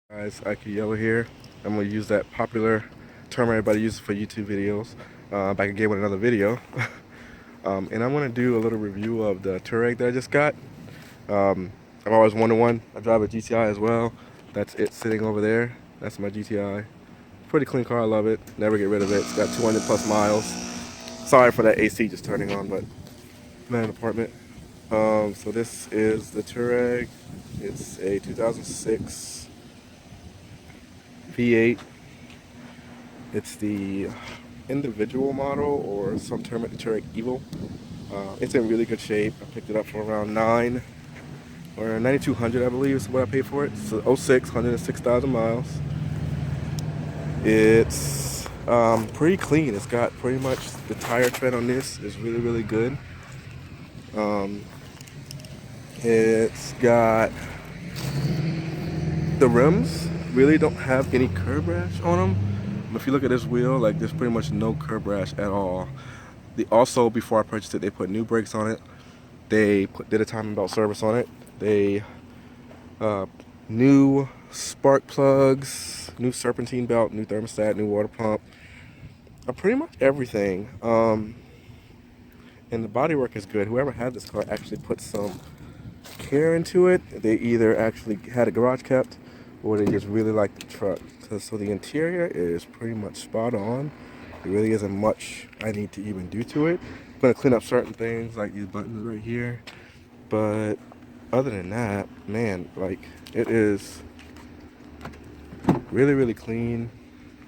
Guys, IQyellow here. I'm going to use that popular term everybody uses for YouTube videos back again with another video. And I'm going to do a little review of the Touareg that I just got. I've always wanted one. I drive a GTI as well. That's it sitting over there. That's my GTI. Pretty clean car, I love it. Never get rid of it. It's got 200 plus miles. Sorry for that AC just turning on, but I'm in an apartment. So this is the Touareg. It's a 2006 V8. It's the individual model, or some term it the Touareg Evo. It's in really good shape. I picked it up for around 9,200, I believe is what I paid for it. So 06, 106,000 miles. It's pretty clean. It's got pretty much the tire tread on this is really good. It's got the rims really don't have any curb rash on them. If you look at this wheel, like, there's pretty much no curb rash at all. Also, before I purchased it, they put new brakes on it. They did a timing belt service on it. They new spark plugs, new serpentine belt, new thermostat, new water pump, pretty much everything. And the bodywork is good. Whoever had this car actually put some care into it. They either actually had a garage kept, or they just really like the truck. So the interior is pretty much spot on. There really isn't much I need to even do to it. I'm gonna clean up certain things like these buttons right here, but other than that, man, like, it is really clean.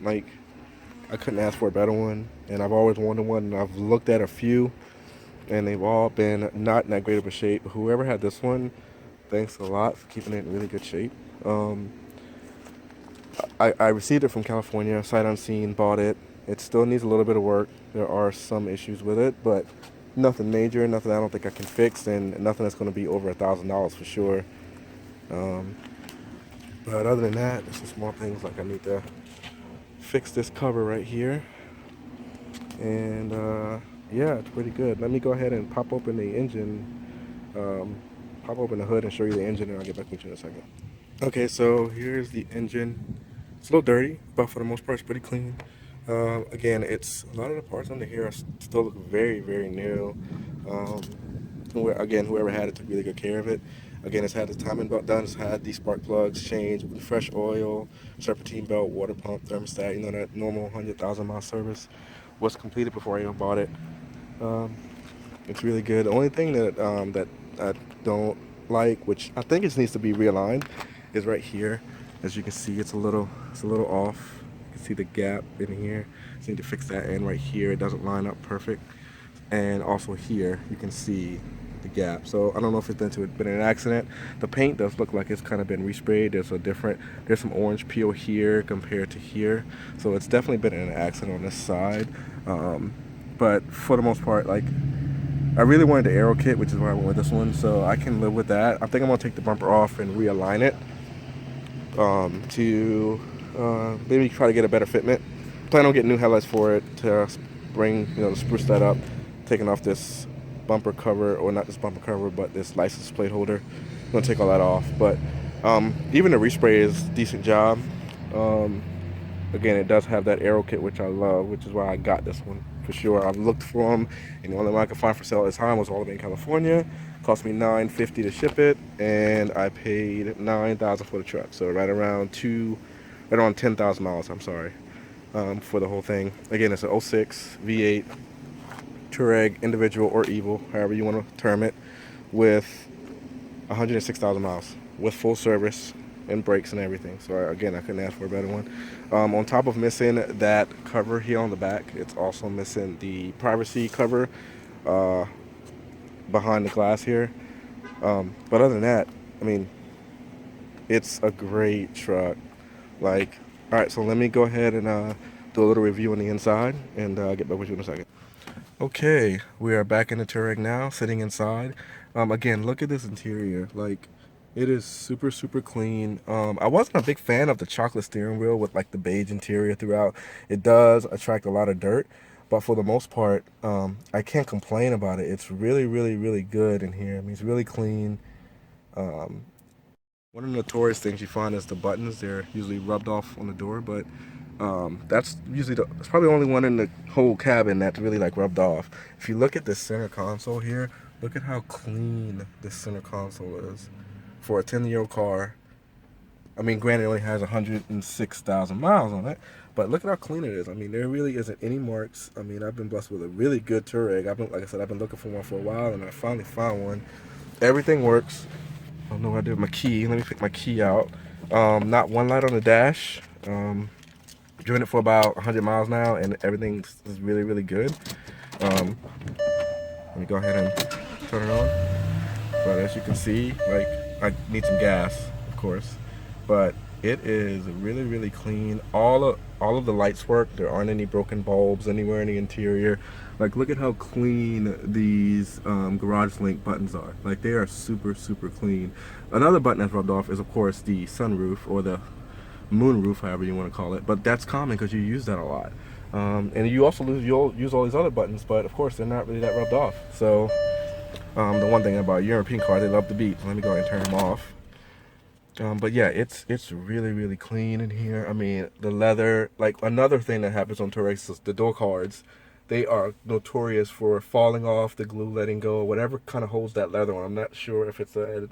Like, I couldn't ask for a better one, and I've always wanted one, and I've looked at a few, and they've all been not in that great of a shape. Whoever had this one, thanks a lot for keeping it in really good shape. I received it from California, sight unseen, bought it. It still needs a little bit of work. There are some issues with it, but nothing major, nothing I don't think I can fix, and nothing that's going to be over $1,000 for sure. But other than that, there's some small things like I need to fix this cover right here. And yeah, it's pretty good. Let me go ahead and pop open the engine, pop open the hood and show you the engine, and I'll get back with you in a second. Okay, so here's the engine. It's a little dirty, but for the most part, it's pretty clean. Again, it's a lot of the parts under here still look very new. Again, whoever had it took really good care of it. Again, it's had the timing belt done. It's had the spark plugs changed with fresh oil, serpentine belt, water pump, thermostat. You know, that normal 100,000 mile service was completed before I even bought it. It's really good. The only thing that that I don't like, which I think it needs to be realigned, is right here. As you can see, it's a little off. You can see the gap in here. Just need to fix that. And right here, it doesn't line up perfect. And also here, you can see the gap. So I don't know if it's been an accident. The paint does look like it's kind of been resprayed. There's some orange peel here compared to here. So it's definitely been an accident on this side. But for the most part, like, I really wanted the aero kit, which is why I went with this one. So I can live with that. I think I'm gonna take the bumper off and realign it to maybe try to get a better fitment. Plan on getting new headlights for it to bring, to spruce that up. Taking off this bumper cover, or not this bumper cover, but this license plate holder. I'm gonna take all that off. But even the respray is a decent job. Again, it does have that aero kit, which I love, which is why I got this one for sure. I've looked for them, and the only one I could find for sale at the time was all the way in California. Cost me $950 to ship it, and I paid $9,000 for the truck. So right around 10,000 miles. I'm sorry, for the whole thing. Again, it's an 06 V8 Touareg Individual, or Evo, however you want to term it, with 106,000 miles, with full service and brakes and everything. So again, I couldn't ask for a better one. On top of missing that cover here on the back, it's also missing the privacy cover behind the glass here. But other than that, I mean, it's a great truck. Like, all right, so let me go ahead and do a little review on the inside, and get back with you in a second. Okay, we are back in the Touareg now, sitting inside. Again, look at this interior. Like, it is super clean. I wasn't a big fan of the chocolate steering wheel with like the beige interior throughout. It does attract a lot of dirt, but for the most part, I can't complain about it. It's really good in here. I mean, it's really clean. One of the notorious things you find is the buttons. They're usually rubbed off on the door, but that's usually it's probably the only one in the whole cabin that's really like rubbed off. If you look at the center console here, look at how clean this center console is for a 10-year-old car. I mean, granted, it only has 106,000 miles on it, but look at how clean it is. I mean, there really isn't any marks. I mean, I've been blessed with a really good Touareg. Like I said, I've been looking for one for a while, and I finally found one. Everything works. I don't know what I did with my key. Let me pick my key out. Not one light on the dash. Driven it for about 100 miles now, and everything is really, really good. Let me go ahead and turn it on. But as you can see, like, I need some gas, of course. But it is really, really clean. All of the lights work. There aren't any broken bulbs anywhere in the interior. Like, look at how clean these garage link buttons are. Like, they are super, super clean. Another button that's rubbed off is, of course, the sunroof, or the moonroof, however you want to call it. But that's common because you use that a lot. And you'll use all these other buttons, but of course they're not really that rubbed off. So the one thing about European cars, they love the beep. Let me go ahead and turn them off. But yeah, it's really, really clean in here. I mean, the leather, like, another thing that happens on Touaregs is the door cards. They are notorious for falling off, the glue letting go, whatever kind of holds that leather on. I'm not sure if it's an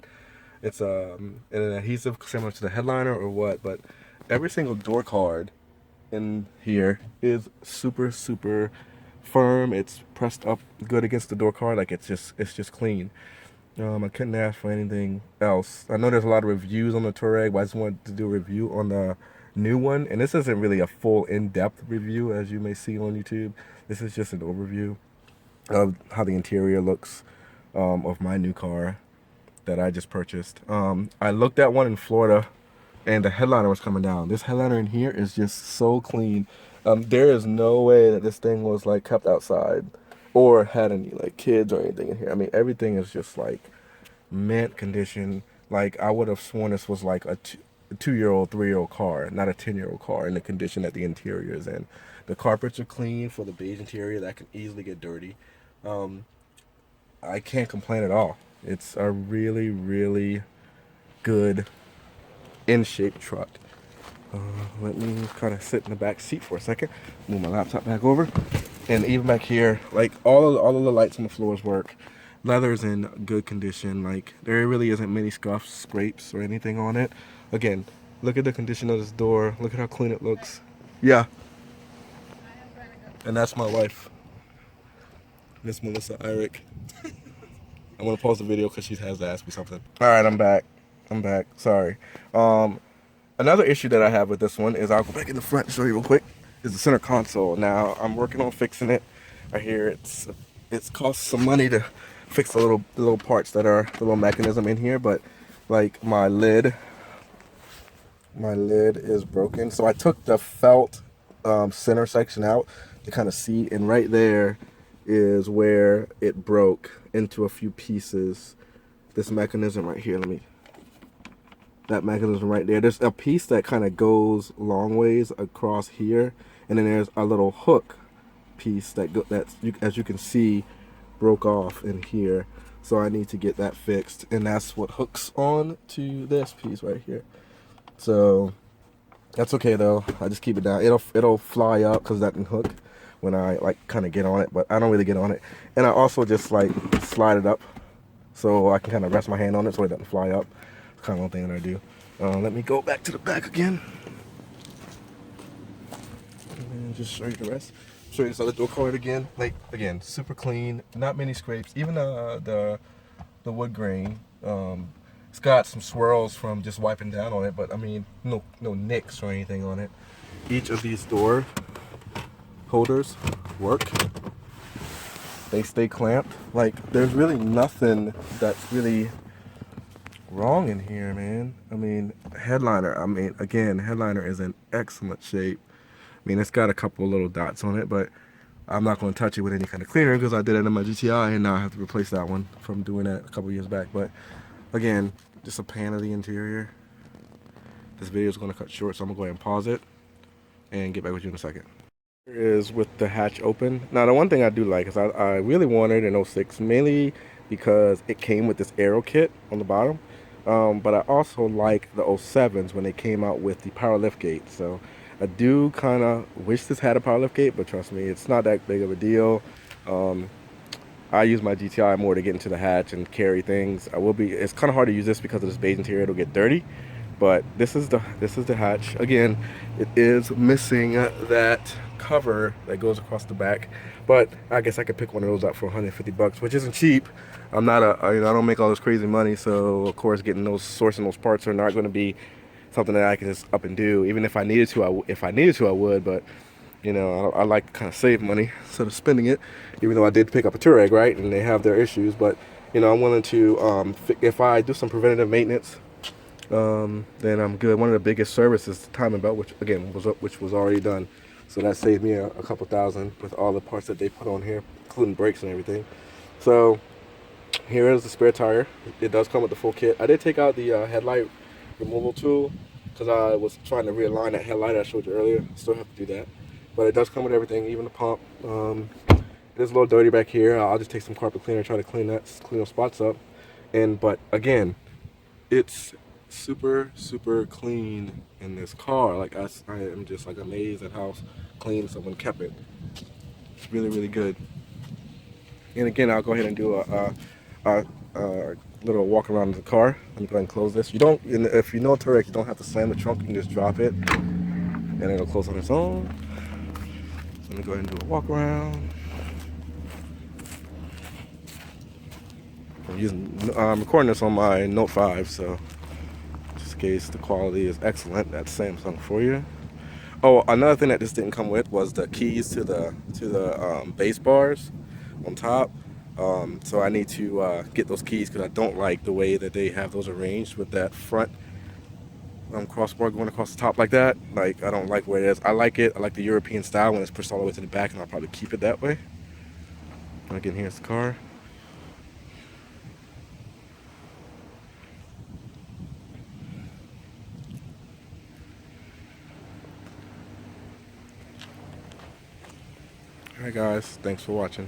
adhesive similar to the headliner or what, but every single door card in here is super, super firm. It's pressed up good against the door card. Like, it's just clean. I couldn't ask for anything else. I know there's a lot of reviews on the Touareg, but I just wanted to do a review on the new one. And this isn't really a full in-depth review, as you may see on YouTube. This is just an overview of how the interior looks of my new car that I just purchased. I looked at one in Florida, and the headliner was coming down. This headliner in here is just so clean. There is no way that this thing was like kept outside or had any like kids or anything in here. I mean, everything is just like mint condition. Like, I would have sworn this was like a 2-year-old, 3-year-old car, not a 10-year-old car in the condition that the interior is in. The carpets are clean for the beige interior that can easily get dirty. I can't complain at all. It's a really, really good in-shape truck. Let me kind of sit in the back seat for a second. Move my laptop back over. And even back here, like, all of the lights on the floors work. Leather's in good condition. Like, there really isn't many scuffs, scrapes, or anything on it. Again, look at the condition of this door. Look at how clean it looks. Yeah. And that's my wife, Miss Melissa Irick. I'm gonna pause the video because she has to ask me something. All right, I'm back. Sorry. Another issue that I have with this one is, I'll go back in the front and show you real quick, is the center console. Now, I'm working on fixing it. I hear it's cost some money to fix the little parts that are the little mechanism in here, but like, my lid is broken. So I took the felt center section out to kind of see, and right there is where it broke into a few pieces. This mechanism right here, that mechanism right there, there's a piece that kind of goes long ways across here, and then there's a little hook piece as you can see, broke off in here. So I need to get that fixed, and that's what hooks on to this piece right here. So that's okay though. I just keep it down. It'll fly up because that can hook when I like kind of get on it, but I don't really get on it. And I also just like slide it up so I can kind of rest my hand on it so it doesn't fly up. It's kind of one thing that I do. Let me go back to the back again and just show you the rest. Show you this other door card again. Like, again, super clean, not many scrapes. Even the wood grain, it's got some swirls from just wiping down on it, but I mean, no nicks or anything on it. Each of these door holders work. They stay clamped. Like, there's really nothing that's really wrong in here, man. I mean, headliner, again, headliner is in excellent shape. I mean, it's got a couple of little dots on it, but I'm not going to touch it with any kind of cleaner because I did it in my GTI, and now I have to replace that one from doing that a couple years back. But again, just a pan of the interior. This video is going to cut short, so I'm going to go ahead and pause it and get back with you in a second. Here is with the hatch open. Now, the one thing I do like is I really wanted an 06, mainly because it came with this aero kit on the bottom. But I also like the '07s when they came out with the power lift gate. So I do kind of wish this had a power lift gate, but trust me, it's not that big of a deal. Um, I use my GTI more to get into the hatch and carry things. It's kind of hard to use this because of this beige interior. It'll get dirty. But this is the hatch. Again, it is missing that cover that goes across the back. But I guess I could pick one of those up for 150 bucks, which isn't cheap. I'm not I don't make all this crazy money, so of course sourcing those parts are not going to be something that I can just up and do. Even if I needed to, I would. But I like to kind of save money instead of spending it. Even though I did pick up a Touareg, right, and they have their issues, but I'm willing to if I do some preventative maintenance. Then I'm good. One of the biggest services, the timing belt, which was already done, so that saved me a couple thousand with all the parts that they put on here, including brakes and everything. So here is the spare tire. It does come with the full kit. I did take out the headlight removal tool because I was trying to realign that headlight I showed you earlier. Still have to do that, but it does come with everything, even the pump. It is a little dirty back here. I'll just take some carpet cleaner, try to clean those spots up. But again, it's super clean in this car. Like I am just like amazed at how clean someone kept it. It's really good. And again, I'll go ahead and do a little walk around the car. Let me go ahead and close this. If you know Touareg, you don't have to slam the trunk. You can just drop it and it'll close on its own. So let me go ahead and do a walk around. I'm recording this on my Note 5, so just in case the quality is excellent, that's Samsung for you. Oh, another thing that this didn't come with was the keys to the base bars on top. So I need to get those keys because I don't like the way that they have those arranged with that front crossbar going across the top like that. Like, I don't like where it is. I like it. I like the European style when it's pushed all the way to the back, and I'll probably keep it that way. Again, here's the car. Alright guys, thanks for watching.